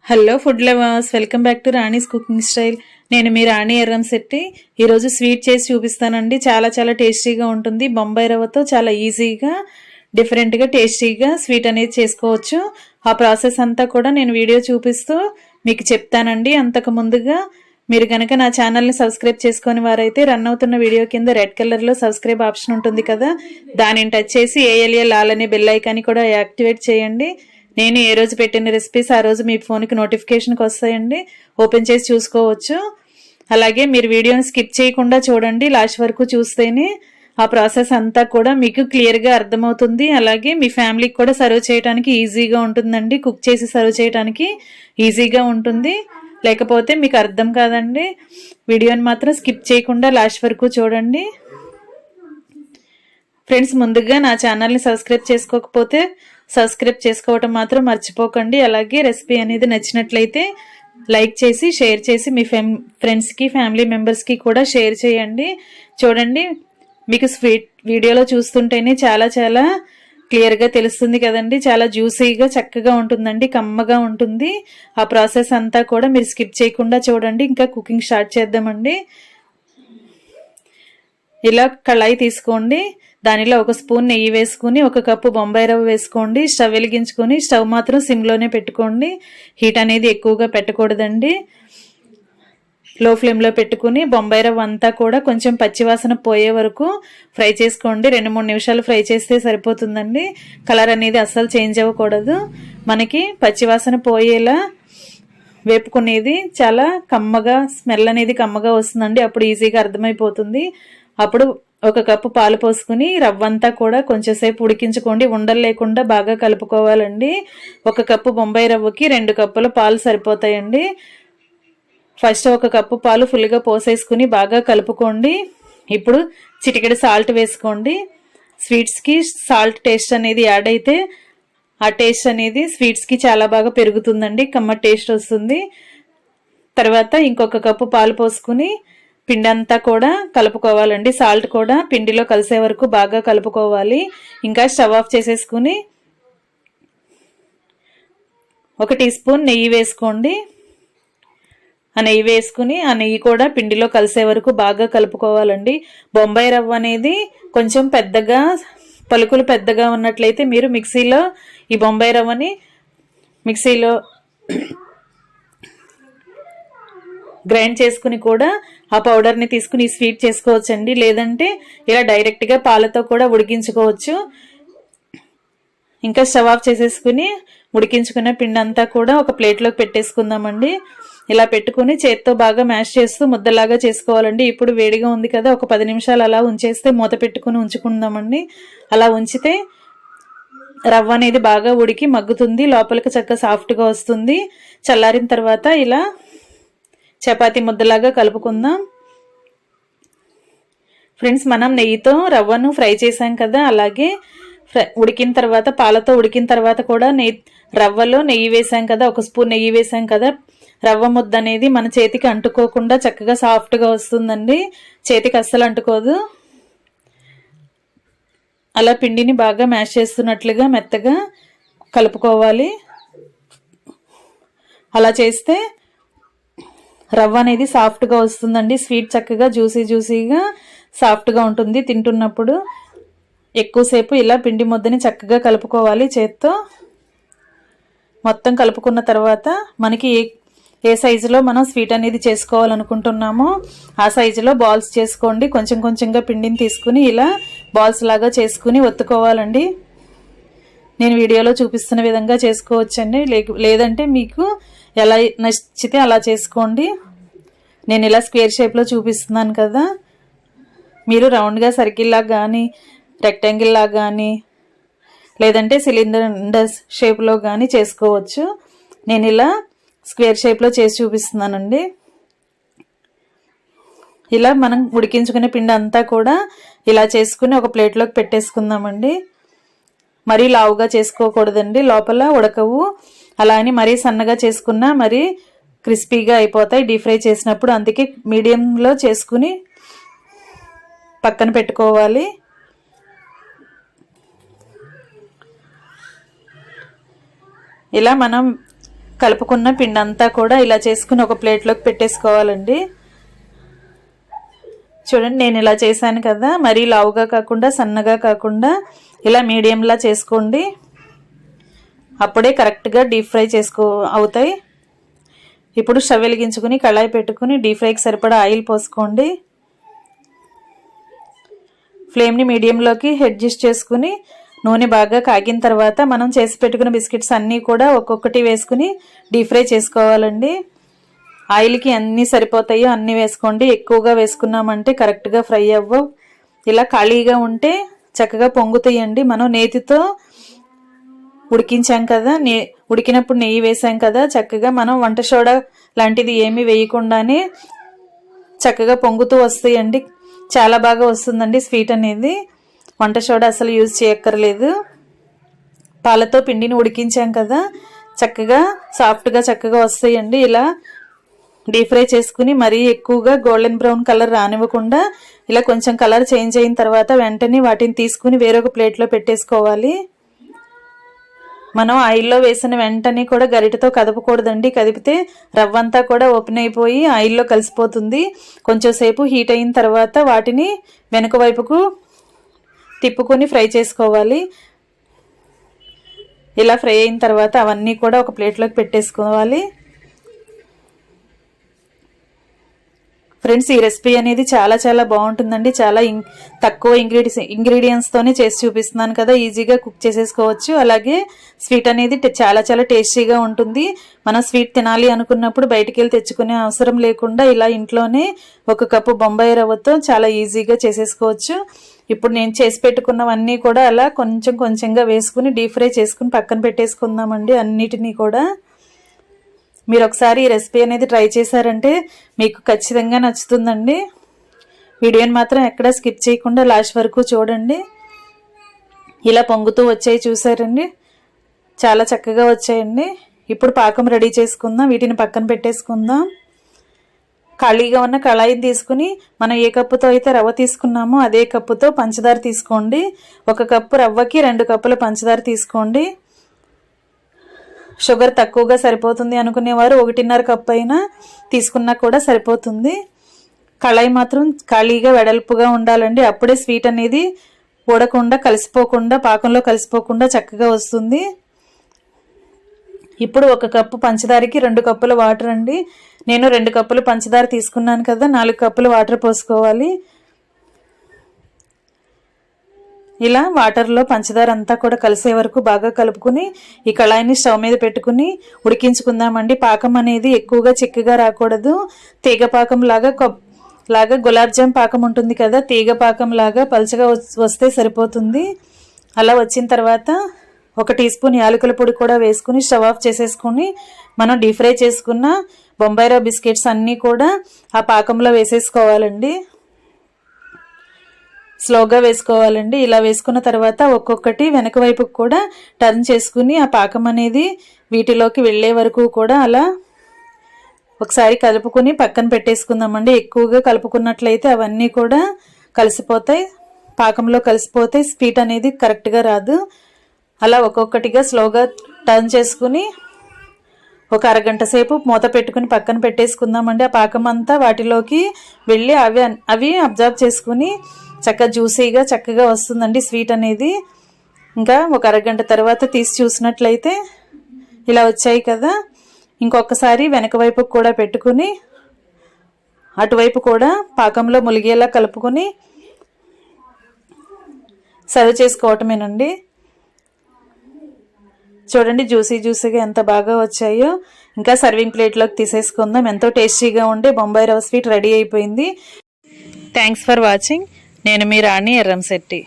Hello food lovers, welcome back to Rani's cooking style. నేను మీ రాణి ఎర్రంశెట్టి. ఈరోజు sweet చేసి చూపిస్తానండి. చాలా చాలా టేస్టీగా ఉంటుంది. బొంబాయి రవ్వతో చాలా ఈజీగా డిఫరెంట్గా టేస్టీగా స్వీట్ అనేది చేసుకోవచ్చు. ఆ ప్రాసెస్ అంతా కూడా నేను వీడియో చూపిస్తూ మీకు చెప్తానండి. అంతకు ముందుగా మీరు కనుక నా ఛానల్ని సబ్స్క్రైబ్ చేసుకుని వారైతే రన్ అవుతున్న వీడియో కింద రెడ్ కలర్లో సబ్స్క్రైబ్ ఆప్షన్ ఉంటుంది కదా, దానిని టచ్ చేసి ఏఎల్ఎల్ ఆల్ అనే బెల్ ఐకాన్ని కూడా యాక్టివేట్ చేయండి. నేను ఏ రోజు పెట్టిన రెసిపీస్ ఆ రోజు మీ ఫోన్కి నోటిఫికేషన్కి వస్తాయండి. ఓపెన్ చేసి చూసుకోవచ్చు. అలాగే మీరు వీడియోని స్కిప్ చేయకుండా చూడండి. లాస్ట్ వరకు చూస్తేనే ఆ ప్రాసెస్ అంతా కూడా మీకు క్లియర్గా అర్థమవుతుంది. అలాగే మీ ఫ్యామిలీకి కూడా సర్వ్ చేయడానికి ఈజీగా ఉంటుందండి. కుక్ చేసి సర్వ్ చేయడానికి ఈజీగా ఉంటుంది. లేకపోతే మీకు అర్థం కాదండి. వీడియోని మాత్రం స్కిప్ చేయకుండా లాస్ట్ వరకు చూడండి. ఫ్రెండ్స్, ముందుగా నా ఛానల్ని సబ్స్క్రైబ్ చేసుకోకపోతే సబ్స్క్రైబ్ చేసుకోవటం మాత్రం మర్చిపోకండి. అలాగే రెసిపీ అనేది నచ్చినట్లయితే లైక్ చేసి షేర్ చేసి మీ ఫ్రెండ్స్కి ఫ్యామిలీ మెంబర్స్కి కూడా షేర్ చేయండి. చూడండి, మీకు స్వీట్ వీడియోలో చూస్తుంటేనే చాలా చాలా క్లియర్గా తెలుస్తుంది కదండి. చాలా జ్యూసీగా చక్కగా ఉంటుందండి, కమ్మగా ఉంటుంది. ఆ ప్రాసెస్ అంతా కూడా మీరు స్కిప్ చేయకుండా చూడండి. ఇంకా కుకింగ్ స్టార్ట్ చేద్దామండి. ఇలా కళాయి తీసుకోండి. దానిలో ఒక స్పూన్ నెయ్యి వేసుకుని 1 కప్పు బొంబాయి రవ్వ వేసుకోండి. స్టవ్ వెలిగించుకొని స్టవ్ మాత్రం సిమ్లోనే పెట్టుకోండి. హీట్ అనేది ఎక్కువగా పెట్టకూడదండి. లో ఫ్లేమ్లో పెట్టుకుని బొంబాయి రవ్వ అంతా కూడా కొంచెం పచ్చివాసన పోయే వరకు ఫ్రై చేసుకోండి. 2-3 నిమిషాలు ఫ్రై చేస్తే సరిపోతుందండి. కలర్ అనేది అస్సలు చేంజ్ అవ్వకూడదు. మనకి పచ్చివాసన పోయేలా వేపుకునేది చాలా కమ్మగా, స్మెల్ అనేది కమ్మగా వస్తుందండి. అప్పుడు ఈజీగా అర్థమైపోతుంది. అప్పుడు 1 కప్పు పాలు పోసుకుని రవ్వంతా కూడా కొంచెంసేపు ఉడికించుకోండి. ఉండలు లేకుండా బాగా కలుపుకోవాలండి. 1 కప్పు బొంబాయి రవ్వకి 2 కప్పుల పాలు సరిపోతాయండి. ఫస్ట్ 1 కప్పు పాలు ఫుల్గా పోసేసుకుని బాగా కలుపుకోండి. ఇప్పుడు చిటికెడు సాల్ట్ వేసుకోండి. స్వీట్స్కి సాల్ట్ టేస్ట్ అనేది యాడ్ అయితే ఆ టేస్ట్ అనేది స్వీట్స్కి చాలా బాగా పెరుగుతుందండి. కమ్మ టేస్ట్ వస్తుంది. తర్వాత ఇంకొక కప్పు పాలు పోసుకుని పిండి అంతా కూడా కలుపుకోవాలండి. సాల్ట్ కూడా పిండిలో కలిసే వరకు బాగా కలుపుకోవాలి. ఇంకా స్టవ్ ఆఫ్ చేసేసుకుని 1 టీ స్పూన్ నెయ్యి వేసుకోండి. ఆ నెయ్యి వేసుకుని ఆ నెయ్యి కూడా పిండిలో కలిసే వరకు బాగా కలుపుకోవాలండి. బొంబాయి రవ్వ అనేది కొంచెం పెద్దగా, పలుకులు పెద్దగా ఉన్నట్లయితే మీరు మిక్సీలో ఈ బొంబాయి రవ్వని మిక్సీలో గ్రైండ్ చేసుకుని కూడా ఆ పౌడర్ని తీసుకుని స్వీట్ చేసుకోవచ్చండి. లేదంటే ఇలా డైరెక్ట్గా పాలతో కూడా ఉడికించుకోవచ్చు. ఇంకా స్టవ్ ఆఫ్ చేసేసుకుని ఉడికించుకున్న పిండి అంతా కూడా ఒక ప్లేట్లోకి పెట్టేసుకుందామండి. ఇలా పెట్టుకుని చేత్తో బాగా మ్యాష్ చేస్తూ ముద్దలాగా చేసుకోవాలండి. ఇప్పుడు వేడిగా ఉంది కదా, ఒక 10 నిమిషాలు అలా ఉంచేస్తే మూత పెట్టుకుని ఉంచుకుందామండి. అలా ఉంచితే రవ్వ అనేది బాగా ఉడికి మగ్గుతుంది. లోపలికి చక్కగా సాఫ్ట్గా వస్తుంది. చల్లారిన తర్వాత ఇలా చపాతీ ముద్దలాగా కలుపుకుందాం. ఫ్రెండ్స్, మనం నెయ్యితో రవ్వను ఫ్రై చేసాం కదా, అలాగే ఉడికిన తర్వాత పాలతో ఉడికిన తర్వాత కూడా రవ్వలో నెయ్యి వేసాం కదా, 1 స్పూన్ నెయ్యి వేసాం కదా, రవ్వ ముద్ద అనేది మన చేతికి అంటుకోకుండా చక్కగా సాఫ్ట్గా వస్తుందండి. చేతికి అస్సలు అంటుకోదు. అలా పిండిని బాగా మ్యాష్ చేస్తున్నట్లుగా మెత్తగా కలుపుకోవాలి. అలా చేస్తే రవ్వ అనేది సాఫ్ట్గా వస్తుందండి. స్వీట్ చక్కగా జ్యూసీగా సాఫ్ట్గా ఉంటుంది. తింటున్నప్పుడు ఎక్కువసేపు ఇలా పిండి ముద్దని చక్కగా కలుపుకోవాలి చేత్తో. మొత్తం కలుపుకున్న తర్వాత మనకి ఏ సైజులో మనం స్వీట్ అనేది చేసుకోవాలనుకుంటున్నామో ఆ సైజులో బాల్స్ చేసుకోండి. కొంచెం కొంచెంగా పిండిని తీసుకుని ఇలా బాల్స్ లాగా చేసుకుని ఒత్తుకోవాలండి. నేను వీడియోలో చూపిస్తున్న విధంగా చేసుకోవచ్చండి. లేదంటే మీకు ఎలా నచ్చితే అలా చేసుకోండి. నేను ఇలా స్క్వేర్ షేప్లో చూపిస్తున్నాను కదా, మీరు రౌండ్గా సర్కిల్ లాగా కానీ, రెక్టాంగిల్ లాగా కానీ, లేదంటే సిలిండర్ షేప్లో కానీ చేసుకోవచ్చు. నేను ఇలా స్క్వేర్ షేప్లో చేసి చూపిస్తున్నానండి. ఇలా మనం ఉడికించుకునే పిండి అంతా కూడా ఇలా చేసుకుని ఒక ప్లేట్లోకి పెట్టేసుకుందామండి. మరీ లావుగా చేసుకోకూడదండి, లోపల ఉడకవు. అలా అని మరీ సన్నగా చేసుకున్నా మరీ క్రిస్పీగా అయిపోతాయి డీప్ ఫ్రై చేసినప్పుడు. అందుకే మీడియంలో చేసుకుని పక్కన పెట్టుకోవాలి. ఇలా మనం కలుపుకున్న పిండి అంతా కూడా ఇలా చేసుకుని ఒక ప్లేట్లోకి పెట్టేసుకోవాలండి. చూడండి నేను ఇలా చేశాను కదా, మరీ లావుగా కాకుండా సన్నగా కాకుండా ఇలా మీడియంలా చేసుకోండి. అప్పుడే కరెక్ట్గా డీప్ ఫ్రై అవుతాయి. ఇప్పుడు స్టవ్ వెలిగించుకుని కళాయి పెట్టుకుని డీప్ ఫ్రైకి సరిపడా ఆయిల్ పోసుకోండి. ఫ్లేమ్ని మీడియంలోకి అడ్జస్ట్ చేసుకుని నూనె బాగా కాగిన తర్వాత మనం చేసి పెట్టుకున్న బిస్కెట్స్ అన్నీ కూడా ఒక్కొక్కటి వేసుకుని డీప్ ఫ్రై చేసుకోవాలండి. ఆయిల్కి అన్నీ సరిపోతాయో అన్నీ వేసుకోండి. ఎక్కువగా వేసుకున్నామంటే కరెక్ట్గా ఫ్రై అవ్వవు. ఇలా ఖాళీగా ఉంటే చక్కగా పొంగుతాయండి. మనం నేతితో ఉడికించాం కదా, ఉడికినప్పుడు నెయ్యి వేసాం కదా, చక్కగా మనం వంట సోడా లాంటిది ఏమీ వేయకుండానే చక్కగా పొంగుతూ వస్తాయండి. చాలా బాగా వస్తుందండి స్వీట్ అనేది. వంట సోడా అసలు యూజ్ చేయక్కర్లేదు. పాలతో పిండిని ఉడికించాం కదా, చక్కగా సాఫ్ట్గా చక్కగా వస్తాయండి. ఇలా డీప్ ఫ్రై చేసుకుని మరీ ఎక్కువగా గోల్డెన్ బ్రౌన్ కలర్ రానివ్వకుండా ఇలా కొంచెం కలర్ చేంజ్ అయిన తర్వాత వెంటనే వాటిని తీసుకుని వేరొక ప్లేట్లో పెట్టేసుకోవాలి. మనం ఆయిల్లో వేసిన వెంటనే కూడా గరిటెతో కదపకూడదండి. కదిపితే రవ్వంతా కూడా ఓపెన్ అయిపోయి ఆయిల్లో కలిసిపోతుంది. కొంచెం సేపు హీట్ అయిన తర్వాత వాటిని వెనుక వైపుకు తిప్పుకొని ఫ్రై చేసుకోవాలి. ఇలా ఫ్రై అయిన తర్వాత అవన్నీ కూడా ఒక ప్లేట్లోకి పెట్టేసుకోవాలి. ఫ్రెండ్స్, ఈ రెసిపీ అనేది చాలా చాలా బాగుంటుందండి. చాలా తక్కువ ఇంగ్రీడియంట్స్తోనే చేసి చూపిస్తున్నాను కదా, ఈజీగా కుక్ చేసేసుకోవచ్చు. అలాగే స్వీట్ అనేది చాలా చాలా టేస్టీగా ఉంటుంది. మనం స్వీట్ తినాలి అనుకున్నప్పుడు బయటికి వెళ్ళి తెచ్చుకునే అవసరం లేకుండా ఇలా ఇంట్లోనే 1 కప్పు బొంబాయి రవ్వతో చాలా ఈజీగా చేసేసుకోవచ్చు. ఇప్పుడు నేను చేసి పెట్టుకున్నవన్నీ కూడా అలా కొంచెం కొంచెంగా వేసుకుని డీప్ ఫ్రై చేసుకుని పక్కన పెట్టేసుకుందామండి అన్నిటినీ కూడా. మీరు ఒకసారి ఈ రెసిపీ అనేది ట్రై చేశారంటే మీకు ఖచ్చితంగా నచ్చుతుందండి. వీడియోని మాత్రం ఎక్కడా స్కిప్ చేయకుండా లాస్ట్ వరకు చూడండి. ఇలా పొంగుతూ వచ్చాయి చూసారండి, చాలా చక్కగా వచ్చాయండి. ఇప్పుడు పాకం రెడీ చేసుకుందాం. వీటిని పక్కన పెట్టేసుకుందాం. ఖాళీగా ఉన్న కళాయిని తీసుకుని మనం ఏ కప్పుతో అయితే రవ్వ తీసుకున్నామో అదే కప్పుతో పంచదార తీసుకోండి. 1 కప్పు రవ్వకి 2 కప్పుల పంచదార తీసుకోండి. షుగర్ తక్కువగా సరిపోతుంది అనుకునేవారు 1.5 కప్పు అయినా తీసుకున్నా కూడా సరిపోతుంది. కళాయి మాత్రం ఖాళీగా వెడల్పుగా ఉండాలండి. అప్పుడే స్వీట్ అనేది ఊడకుండా కలిసిపోకుండా పాకంలో కలిసిపోకుండా చక్కగా వస్తుంది. ఇప్పుడు 1 కప్పు పంచదారకి 2 కప్పుల వాటర్ అండి. నేను 2 కప్పులు పంచదార తీసుకున్నాను కదా, 4 కప్పులు వాటర్ పోసుకోవాలి. ఇలా వాటర్లో పంచదార అంతా కూడా కలిసే వరకు బాగా కలుపుకుని ఈ కళాయిని స్టవ్ మీద పెట్టుకుని ఉడికించుకుందామండి. పాకం అనేది ఎక్కువగా చిక్కగా రాకూడదు. తీగ పాకం లాగా గులాబ్ జామ్ పాకం ఉంటుంది కదా, తీగ పాకం లాగా పలుచగా వస్తే సరిపోతుంది. అలా వచ్చిన తర్వాత 1 టీ స్పూన్ యాలకుల పొడి కూడా వేసుకుని స్టవ్ ఆఫ్ చేసేసుకుని మనం డీప్ ఫ్రై చేసుకున్న బొంబాయి రవ్వ బిస్కెట్స్ అన్నీ కూడా ఆ పాకంలో వేసేసుకోవాలండి. స్లోగా వేసుకోవాలండి. ఇలా వేసుకున్న తర్వాత ఒక్కొక్కటి వెనక వైపుకు కూడా టర్న్ చేసుకుని ఆ పాకం అనేది వీటిలోకి వెళ్ళే వరకు కూడా అలా ఒకసారి కలుపుకొని పక్కన పెట్టేసుకుందామండి. ఎక్కువగా కలుపుకున్నట్లయితే అవన్నీ కూడా కలిసిపోతాయి, పాకంలో కలిసిపోతాయి, స్వీట్ అనేది కరెక్ట్గా రాదు. అలా ఒక్కొక్కటిగా స్లోగా టర్న్ చేసుకుని ఒక అరగంట సేపు మూత పెట్టుకుని పక్కన పెట్టేసుకుందామండి. ఆ పాకం అంతా వాటిలోకి వెళ్ళి అవి అబ్జర్వ్ చేసుకుని చక్కగా జ్యూసీగా చక్కగా వస్తుందండి స్వీట్ అనేది. ఇంకా ఒక అరగంట తర్వాత తీసి చూసినట్లయితే ఇలా వచ్చాయి కదా. ఇంకొకసారి వెనక వైపు కూడా పెట్టుకుని అటువైపు కూడా పాకంలో ములిగేలా కలుపుకొని సర్వ్ చేసుకోవటమేనండి. చూడండి జ్యూసీగా ఎంత బాగా వచ్చాయో. ఇంకా సర్వింగ్ ప్లేట్లోకి తీసేసుకుందాం. ఎంతో టేస్టీగా ఉండే బొంబాయి రవ్వ స్వీట్ రెడీ అయిపోయింది. Thanks for watching. నేను మీ రాణి ఎర్రంశెట్టి.